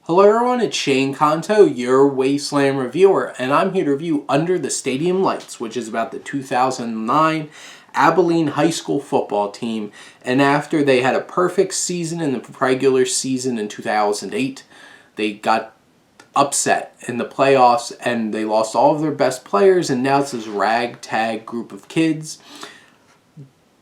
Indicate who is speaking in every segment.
Speaker 1: Hello everyone, it's Shane Kanto, your Wasteland reviewer, and I'm here to review Under the Stadium Lights, which is about the 2009 Abilene High School football team. And after they had a perfect season in the regular season in 2008, they got upset in the playoffs and they lost all of their best players, and now it's this ragtag group of kids,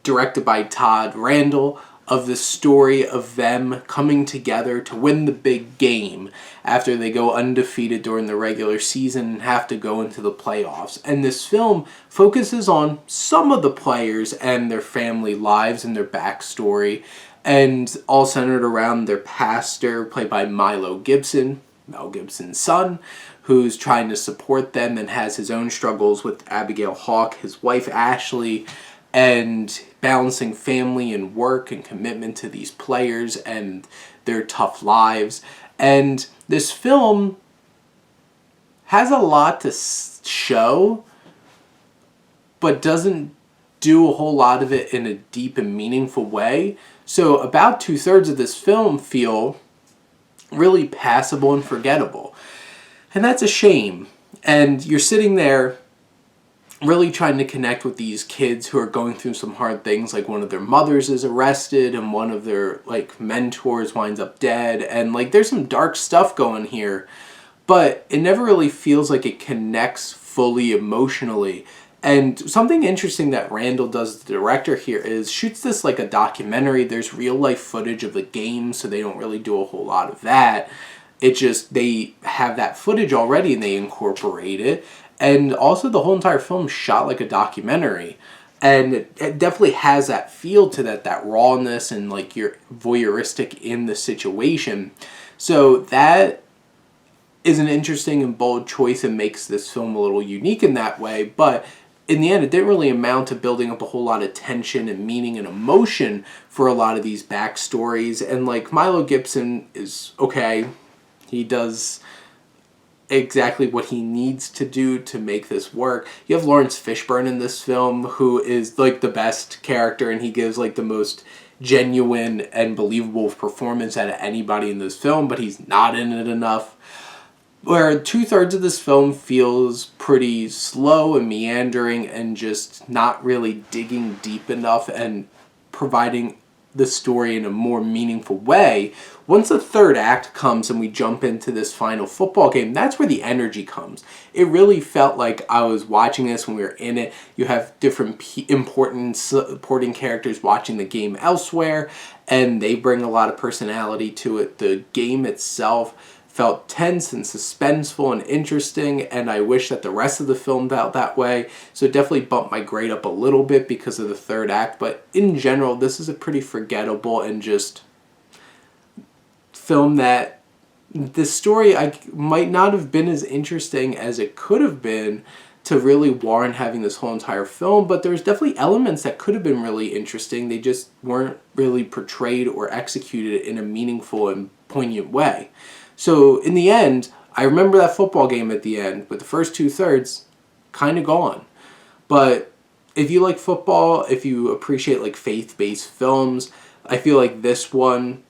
Speaker 1: directed by Todd Randall, of the story of them coming together to win the big game after they go undefeated during the regular season and have to go into the playoffs. And this film focuses on some of the players and their family lives and their backstory, and all centered around their pastor, played by Mel Gibson's son, who's trying to support them and has his own struggles with Abigail Hawk, his wife Ashley, and balancing family and work and commitment to these players and their tough lives. And this film has a lot to show, but doesn't do a whole lot of it in a deep and meaningful way. So about 2/3 of this film feel really passable and forgettable. And that's a shame. And you're sitting there really trying to connect with these kids who are going through some hard things, like one of their mothers is arrested and one of their mentors winds up dead, and there's some dark stuff going here, but it never really feels like it connects fully emotionally. And something interesting that Randall does, the director here, is shoots this like a documentary. There's real life footage of the game, so they don't really do a whole lot of that. It just, they have that footage already and they incorporate it. And also the whole entire film shot like a documentary. And it definitely has that feel to that rawness, and you're voyeuristic in the situation. So that is an interesting and bold choice and makes this film a little unique in that way. But in the end, it didn't really amount to building up a whole lot of tension and meaning and emotion for a lot of these backstories. And Mel Gibson is okay. He does exactly what he needs to do to make this work. You have Lawrence Fishburne in this film, who is the best character, and he gives the most genuine and believable performance out of anybody in this film, but he's not in it enough. Where 2/3 of this film feels pretty slow and meandering and just not really digging deep enough and providing the story in a more meaningful way. Once the third act comes and we jump into this final football game, that's where the energy comes. It really felt like I was watching this when we were in it. You have different important supporting characters watching the game elsewhere, and they bring a lot of personality to it. The game itself felt tense and suspenseful and interesting, and I wish that the rest of the film felt that way. So it definitely bumped my grade up a little bit because of the third act, but in general, this is a pretty forgettable and just film that the story might not have been as interesting as it could have been to really warrant having this whole entire film, but there's definitely elements that could have been really interesting. They just weren't really portrayed or executed in a meaningful and poignant way. So in the end, I remember that football game at the end, but the first 2/3, kind of gone. But if you like football, if you appreciate faith-based films, I feel like this one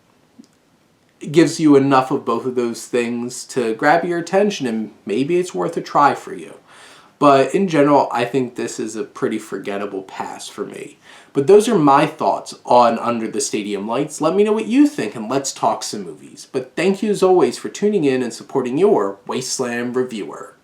Speaker 1: gives you enough of both of those things to grab your attention, and maybe it's worth a try for you. But in general, I think this is a pretty forgettable pass for me. But those are my thoughts on Under the Stadium Lights. Let me know what you think, and let's talk some movies. But thank you as always for tuning in and supporting your Wasteland reviewer.